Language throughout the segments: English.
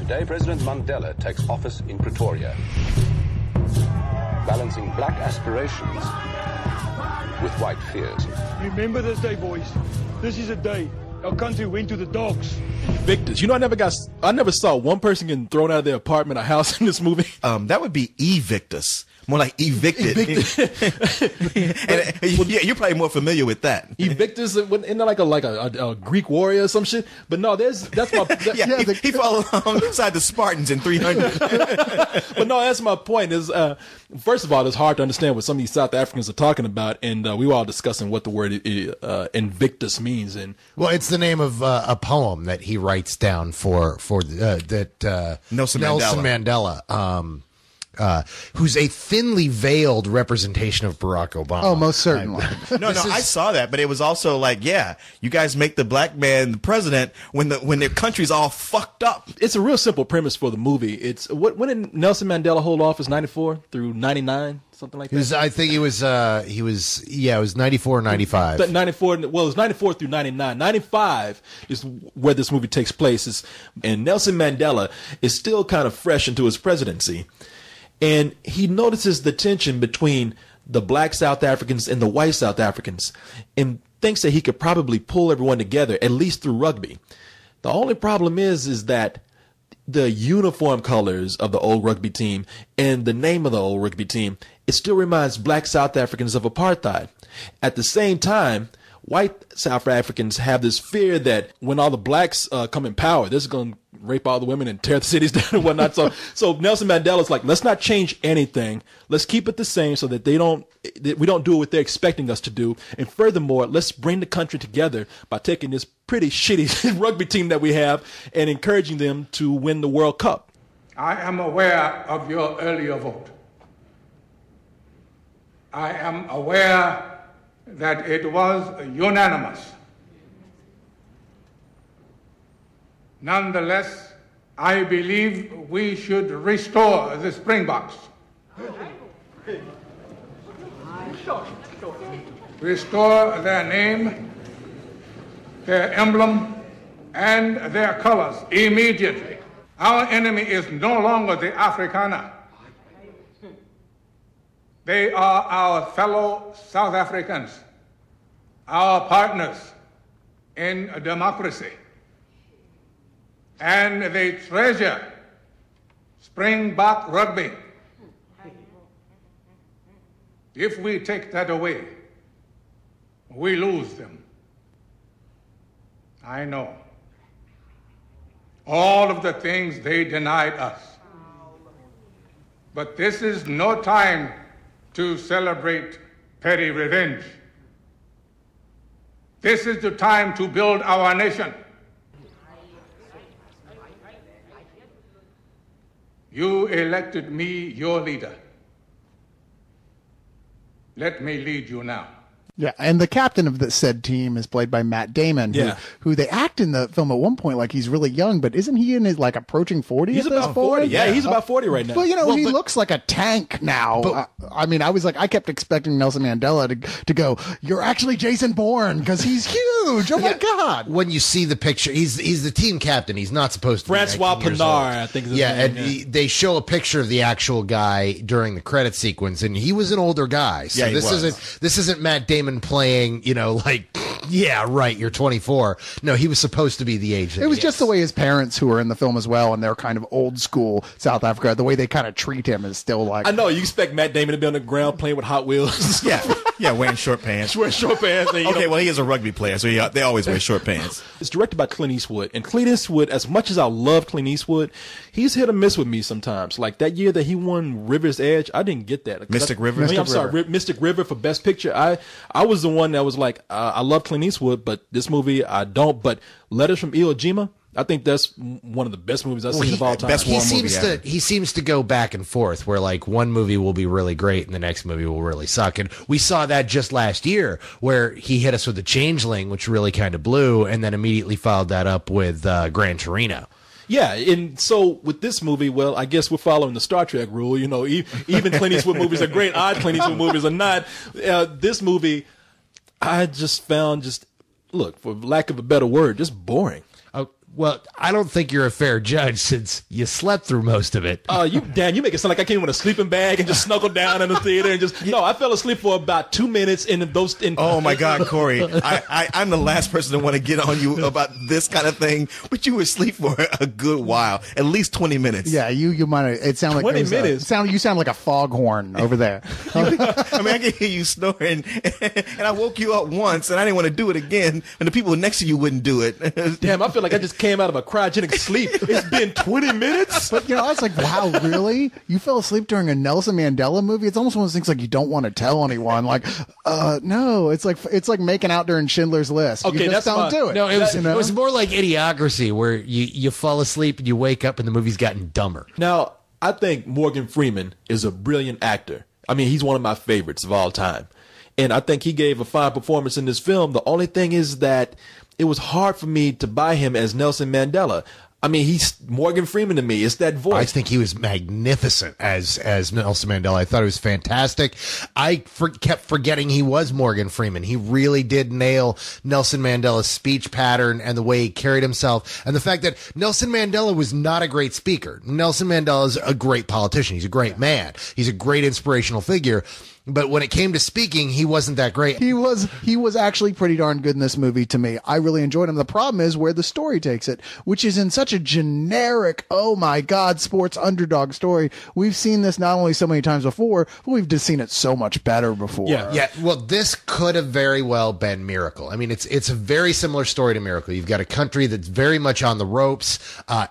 Today, President Mandela takes office in Pretoria, balancing black aspirations with white fears. Remember this day, boys. This is a day our country went to the dogs. Invictus. You know, I never saw one person getting thrown out of their apartment or house in this movie. That would be Evictus. More like evicted. Yeah, you're probably more familiar with that. Evictus, isn't that like a Greek warrior or some shit? But no, that's my... he followed alongside the Spartans in 300. But no, that's my point. Is first of all, it's hard to understand what some of these South Africans are talking about, and we were all discussing what the word Invictus means. And well, it's the name of a poem that he writes down for Nelson Mandela. Who's a thinly veiled representation of Barack Obama. Oh, most certainly. I saw that, but it was also like, yeah, you guys make the black man the president when their country's all fucked up. It's a real simple premise for the movie. It's when did Nelson Mandela hold office? 94 through 99, something like that. I think it was 94 or 95. But 94. Well, it was 94 through 99. 95 is where this movie takes place. And Nelson Mandela is still kind of fresh into his presidency. And he notices the tension between the black South Africans and the white South Africans and thinks that he could probably pull everyone together, at least through rugby. The only problem is that the uniform colors of the old rugby team and the name of the old rugby team, it still reminds black South Africans of apartheid. At the same time, white South Africans have this fear that when all the blacks come in power, this is going to rape all the women and tear the cities down and whatnot. So Nelson Mandela's like, let's not change anything. Let's keep it the same so that we don't do what they're expecting us to do. And furthermore, let's bring the country together by taking this pretty shitty rugby team that we have and encouraging them to win the World Cup. I am aware of your earlier vote. I am aware that it was unanimous. Nonetheless, I believe we should restore the Springboks. Restore their name, their emblem, and their colors immediately. Our enemy is no longer the Afrikaner. They are our fellow South Africans, our partners in democracy. And they treasure Springbok rugby. If we take that away, we lose them. I know. All of the things they denied us. But this is no time to celebrate petty revenge. This is the time to build our nation. You elected me your leader. Let me lead you now. Yeah, and the captain of the said team is played by Matt Damon, who they act in the film at one point like he's really young, but isn't he in his like approaching 40? He's about 40. Yeah, he's about 40 right now. But you know, he looks like a tank now. But, I mean, I kept expecting Nelson Mandela to go, "You're actually Jason Bourne," because he's huge. Oh my God! When you see the picture, he's the team captain. He's not supposed to. Francois be Pinard, I think. Is his name, and they show a picture of the actual guy during the credit sequence, and he was an older guy. So this isn't Matt Damon playing, like, yeah, right, you're 24. No, he was supposed to be the age. It was just the way his parents, who were in the film as well, and they're kind of old school South Africa, the way they kind of treat him is still like. I know, you expect Matt Damon to be on the ground playing with Hot Wheels. Yeah, wearing short pants. Wearing short pants. And, well, he is a rugby player, so they always wear short pants. It's directed by Clint Eastwood, and Clint Eastwood, as much as I love Clint Eastwood, he's hit or miss with me sometimes. Like that year that he won River's Edge, I didn't get that. Mystic River? Mystic River for Best Picture. I was the one that was like, I love Clint Eastwood, but this movie I don't. But Letters from Iwo Jima, I think that's one of the best movies I've seen of all time. He seems to go back and forth, where like one movie will be really great and the next movie will really suck. And we saw that just last year, where he hit us with The Changeling, which really kind of blew, and then immediately followed that up with Gran Torino. Yeah, and so with this movie, well, I guess we're following the Star Trek rule. Even Clint Eastwood movies are great. Odd Clint Eastwood movies are not. This movie, I just found, look, for lack of a better word, just boring. Well, I don't think you're a fair judge since you slept through most of it. You make it sound like I came with a sleeping bag and just snuggled down in the theater and just no. I fell asleep for about 2 minutes in those. Oh my God, Korey! I'm the last person to want to get on you about this kind of thing, but you were asleep for a good while, at least 20 minutes. Yeah, you might have. It sounded like 20 minutes. You sound like a foghorn over there. I mean, I can hear you snoring, and I woke you up once, and I didn't want to do it again, and the people next to you wouldn't do it. Damn, I feel like I just came out of a cryogenic sleep. It's been 20 minutes. But I was like, wow, really? You fell asleep during a Nelson Mandela movie? It's almost one of those things like you don't want to tell anyone. Like, no, it's like making out during Schindler's List. Okay, you just don't do it. No, it was more like Idiocracy, where you fall asleep and you wake up and the movie's gotten dumber. Now, I think Morgan Freeman is a brilliant actor. I mean, he's one of my favorites of all time. And I think he gave a fine performance in this film. The only thing is that it was hard for me to buy him as Nelson Mandela. I mean, he's Morgan Freeman to me. It's that voice. I think he was magnificent as Nelson Mandela. I thought it was fantastic. I kept forgetting he was Morgan Freeman. He really did nail Nelson Mandela's speech pattern and the way he carried himself. And the fact that Nelson Mandela was not a great speaker. Nelson Mandela is a great politician. He's a great man. He's a great inspirational figure. But when it came to speaking, he wasn't that great. He was actually pretty darn good in this movie to me. I really enjoyed him. The problem is where the story takes it, which is in such a generic, oh my God, sports underdog story. We've seen this not only so many times before, but we've just seen it so much better before. Yeah. Well, this could have very well been Miracle. I mean, it's a very similar story to Miracle. You've got a country that's very much on the ropes.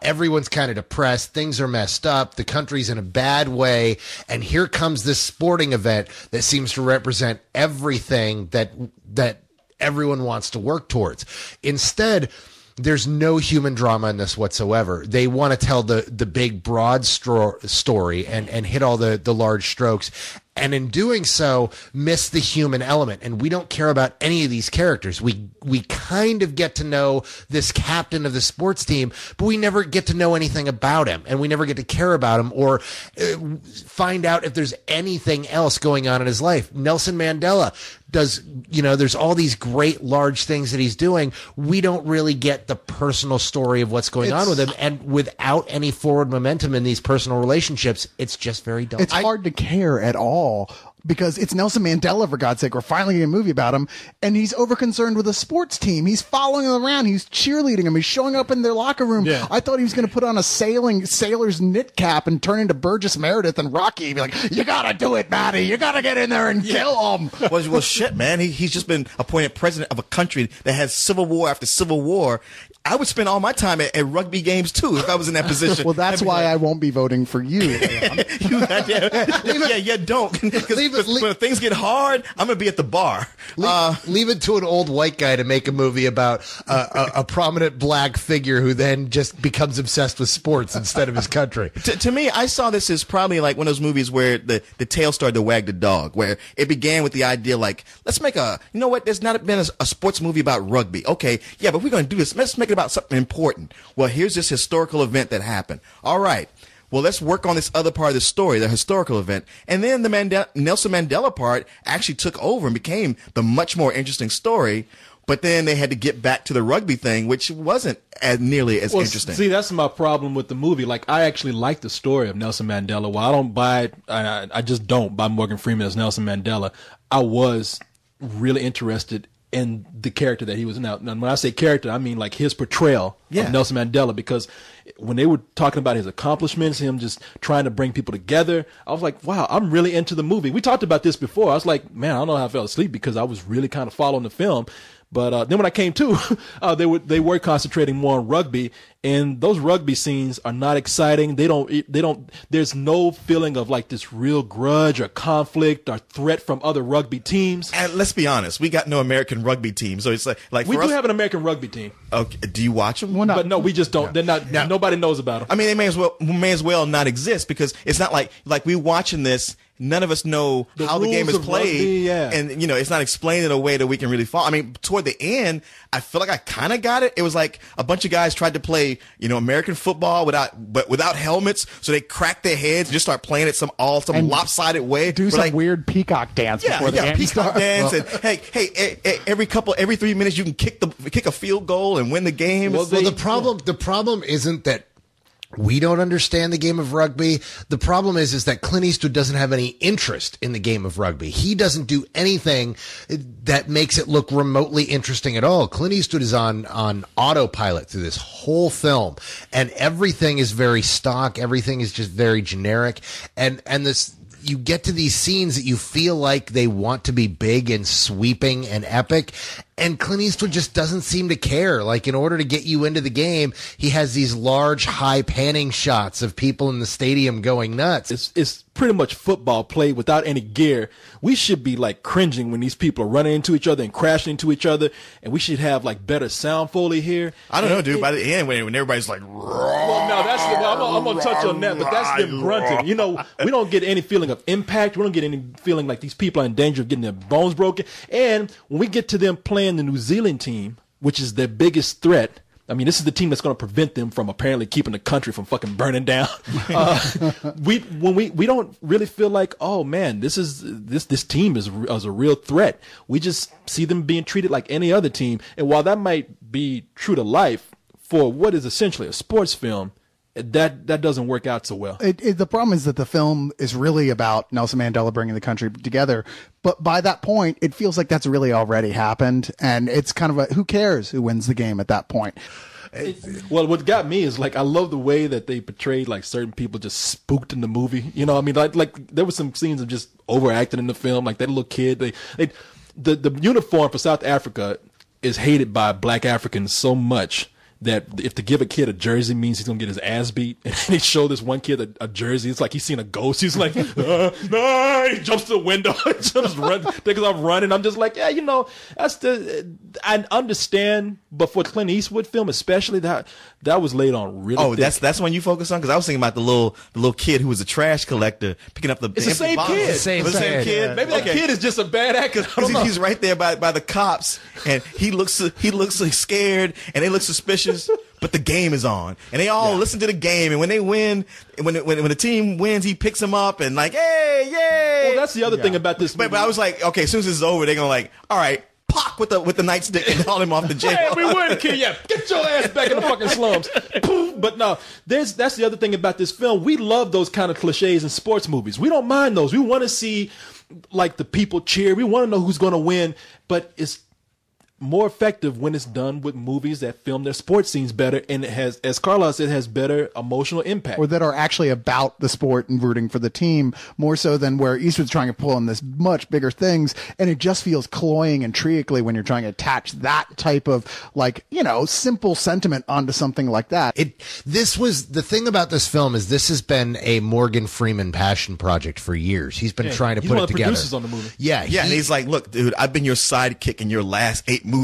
Everyone's kind of depressed. Things are messed up. The country's in a bad way. And here comes this sporting event that seems to represent everything that everyone wants to work towards. Instead, there's no human drama in this whatsoever. They want to tell the big, broad story and hit all the large strokes. And in doing so, miss the human element. And we don't care about any of these characters. We kind of get to know this captain of the sports team, but we never get to know anything about him. And we never get to care about him or find out if there's anything else going on in his life. Nelson Mandela there's all these great large things that he's doing. We don't really get the personal story of what's going on with him. And without any forward momentum in these personal relationships, it's just very dull. It's hard to care at all. Because it's Nelson Mandela, for God's sake. We're finally getting a movie about him, and he's overconcerned with a sports team. He's following them around. He's cheerleading them. He's showing up in their locker room. Yeah. I thought he was going to put on a sailor's knit cap and turn into Burgess Meredith and Rocky. Be like, you got to do it, Matty. You got to get in there and kill him. Well, shit, man. He's just been appointed president of a country that has civil war after civil war. I would spend all my time at rugby games, too, if I was in that position. Well, that's why I won't be voting for you. You don't. Because when things get hard, I'm going to be at the bar. Leave it to an old white guy to make a movie about a prominent black figure who then just becomes obsessed with sports instead of his country. To me, I saw this as probably like one of those movies where the tail started to wag the dog, where it began with the idea like, let's make there's not been a sports movie about rugby. Okay, yeah, but we're going to do this. Let's make it about something important. Well, here's this historical event that happened. All right. Well, let's work on this other part of the story, the historical event. And then the Nelson Mandela part actually took over and became the much more interesting story. But then they had to get back to the rugby thing, which wasn't nearly as interesting. See, that's my problem with the movie. Like, I actually like the story of Nelson Mandela. While I don't buy it, I just don't buy Morgan Freeman as Nelson Mandela. I was really interested in the character that he was in. Now, when I say character, I mean like his portrayal of Nelson Mandela, because when they were talking about his accomplishments, him just trying to bring people together, I was like, wow, I'm really into the movie. We talked about this before. I was like, man, I don't know how I fell asleep because I was really kind of following the film. But then when I came to, they were concentrating more on rugby, and those rugby scenes are not exciting. They don't. There's no feeling of like this real grudge or conflict or threat from other rugby teams. And let's be honest, we got no American rugby team, so it's like we do have an American rugby team. Okay, do you watch them? Well, but no, we just don't. They're not. No. Nobody knows about them. I mean, they may as well not exist, because it's not like we watching this. None of us know how the game is played, rugby, and it's not explained in a way that we can really follow. I mean, toward the end, I feel like I kind of got it. It was like a bunch of guys tried to play play, American football without helmets. So they crack their heads and just start playing it some lopsided way. Do some weird peacock dance before the game peacock dance. And every 3 minutes you can kick a field goal and win the game. Well, the problem isn't that we don't understand the game of rugby. The problem is that Clint Eastwood doesn't have any interest in the game of rugby. He doesn't do anything that makes it look remotely interesting at all. Clint Eastwood is on autopilot through this whole film, and everything is very stock. Everything is just very generic. And this, you get to these scenes that you feel like they want to be big and sweeping and epic, and Clint Eastwood just doesn't seem to care. Like, in order to get you into the game, he has these large, high panning shots of people in the stadium going nuts. It's pretty much football played without any gear. We should be like cringing when these people are running into each other and crashing into each other, and we should have like better sound foley here. I don't know, dude. By the end, when everybody's like, well, no, I'm gonna touch on that, but that's them grunting. We don't get any feeling of impact. We don't get any feeling like these people are in danger of getting their bones broken. And when we get to them playing the New Zealand team, which is their biggest threat. I mean, this is the team that's going to prevent them from apparently keeping the country from fucking burning down. We don't really feel like, oh man, this team is a real threat. We just see them being treated like any other team. And while that might be true to life for what is essentially a sports film, that doesn't work out so well. The problem is that the film is really about Nelson Mandela bringing the country together. But by that point, it feels like that's really already happened. And it's kind of who cares who wins the game at that point? Well, what got me is like I love the way that they portrayed like certain people just spooked in the movie. I mean, like there were some scenes of just overacting in the film, like that little kid. The uniform for South Africa is hated by Black Africans so much that if to give a kid a jersey means he's gonna get his ass beat, and they show this one kid a jersey, it's like he's seen a ghost. He's like, no, he jumps to the window, just takes off running. I'm just like, yeah, I understand, but for a Clint Eastwood film, especially that was laid on really. Thick. That's when you focus on, because I was thinking about the little kid who was a trash collector picking up the. It's the same kid. Same kid. Yeah. Maybe that kid is just a bad actor. He's right there by the cops, and he looks like scared, and they look suspicious. But the game is on, and they all listen to the game. And when they win, when the team wins, he picks them up and like, hey, yay! Well, that's the other thing about this movie. But I was like, okay, as soon as this is over, they're gonna like, all right, pock with the nightstick and haul him off the jail. Hey, we win, kid. Yeah, get your ass back in the fucking slums. But no, that's the other thing about this film. We love those kind of cliches in sports movies. We don't mind those. We want to see like the people cheer. We want to know who's going to win. But it's more effective when it's done with movies that film their sports scenes better, and it has, as Carlyle said, has better emotional impact, or that are actually about the sport and rooting for the team more so than where Eastwood's trying to pull in this much bigger things, and it just feels cloying and trickly when you're trying to attach that type of simple sentiment onto something like that. This was the thing about this film is this has been a Morgan Freeman passion project for years. He's been trying to put it together. Producers on the movie. Yeah, and he's like, look, dude, I've been your sidekick in your last 8 movies.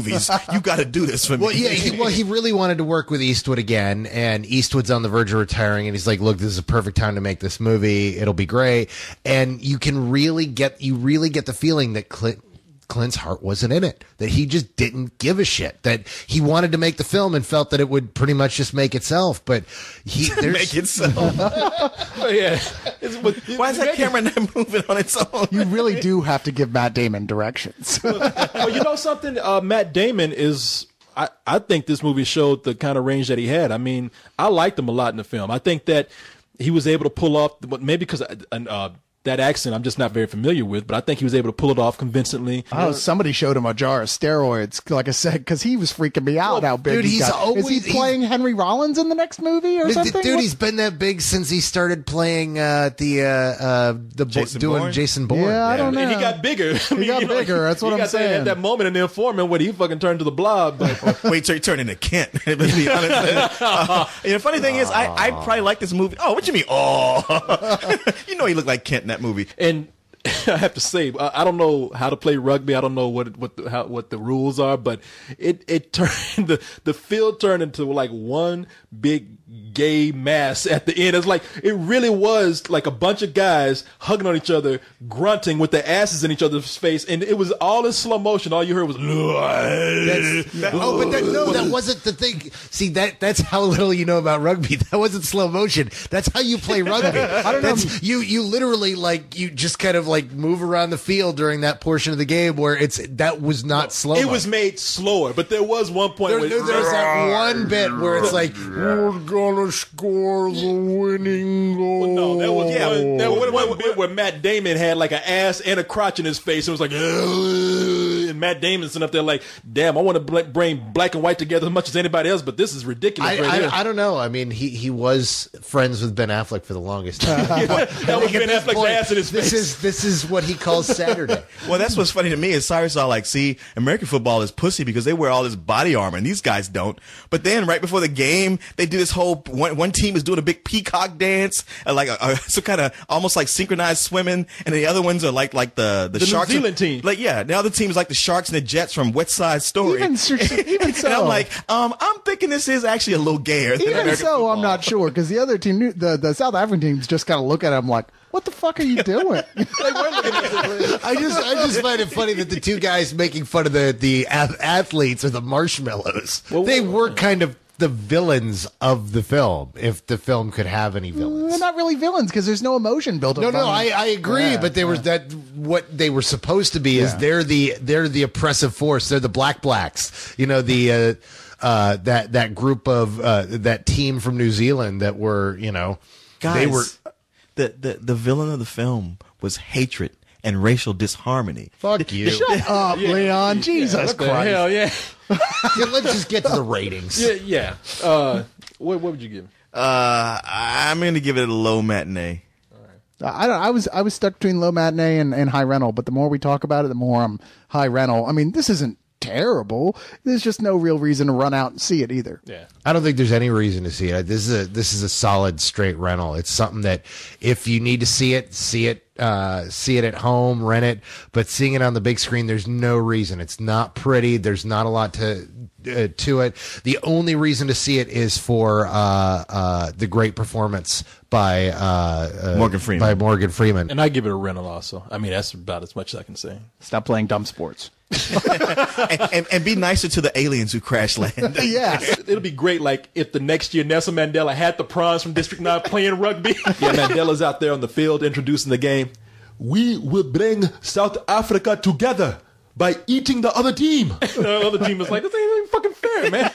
You got to do this for me. Well, yeah, he really wanted to work with Eastwood again, and Eastwood's on the verge of retiring, and he's like, look, this is a perfect time to make this movie. It'll be great. And you really get the feeling that Clint's heart wasn't in it, that he just didn't give a shit, that he wanted to make the film and felt that it would pretty much just make itself, but make itself. Yeah. Why is that camera not moving on its own? You really do have to give Matt Damon directions. Well, you know something? Matt Damon is, I think this movie showed the kind of range that he had. I mean, I liked him a lot in the film. I think that he was able to pull off, maybe because that accent I'm just not very familiar with, but I think he was able to pull it off convincingly. Oh, somebody showed him a jar of steroids, like I said, because he was freaking me out how big he got. Is he playing Henry Rollins in the next movie or something? Dude, he's been that big since he started playing Jason Bourne. Yeah, I don't know. And he got bigger. He got bigger. That's what I'm saying. At that moment in The Informant when he fucking turned to the Blob. But wait till he turned into Kent. To be honest. The funny thing is, I probably like this movie. Oh, what you mean? Oh, he looked like Kent in that movie. And I have to say, I don't know how to play rugby. I don't know what the rules are, but it turned the field turned into like one big gay mass at the end. It's like, it really was like a bunch of guys hugging on each other, grunting with their asses in each other's face, and it was all in slow motion. All you heard was that wasn't the thing. See, that's how little you know about rugby. That wasn't slow motion. That's how you play rugby. I don't know. You literally, like, you just kind of like move around the field during that portion of the game where that was not slow. It was made slower, but there was one point where there's that one bit where it's like, we're gonna score the winning goal. Well, no, that was one bit where Matt Damon had like an ass and a crotch in his face. It was like, and Matt Damon sitting up there like, damn, I want to bring black and white together as much as anybody else, but this is ridiculous. I don't know. I mean, he was friends with Ben Affleck for the longest time. That was Ben Affleck's ass in his face. This is what he calls Saturday. Well, that's what's funny to me is Cyrus are like, see, American football is pussy because they wear all this body armor and these guys don't. But then right before the game, they do this whole one team is doing a big peacock dance, like some kind of almost like synchronized swimming, and the other ones are like the Sharks. New Zealand team. Like, yeah, the other team is like the Sharks and the Jets from West Side Story. Even so, and I'm like, I'm thinking this is actually a little gayer than even American so, football. I'm not sure because the other team, the South African teams, just kind of look at him like, "What the fuck are you doing?" I just find it funny that the two guys making fun of the athletes are the marshmallows. They were kind of the villains of the film, if the film could have any villains. They're not really villains because there's no emotion built up. No, I agree, but there was that. What they were supposed to be is they're the oppressive force. They're the blacks. You know, the that group of that team from New Zealand that were, you know, guys, they were the villain of the film was hatred and racial disharmony. Fuck you. Shut up, Leon. Jesus Christ. Hell yeah. Let's just get to the ratings. Yeah. What would you give? I'm going to give it a low matinee. I was stuck between low matinee and high rental, but the more we talk about it, the more I'm high rental. I mean, this isn't terrible. There's just no real reason to run out and see it either. Yeah. I don't think there's any reason to see it. This is a solid straight rental. It's something that if you need to see it at home, rent it, but seeing it on the big screen, there's no reason. It's not pretty. There's not a lot to it. The only reason to see it is for the great performance by Morgan Freeman. And I give it a rental also. I mean, that's about as much as I can say. Stop playing dumb sports. and be nicer to the aliens who crash land. Yes. It'll be great, like, if the next year Nelson Mandela had the prawns from District 9 playing rugby. Yeah, Mandela's out there on the field introducing the game. We will bring South Africa together by eating the other team. The other team is like, this ain't even fucking fair, man.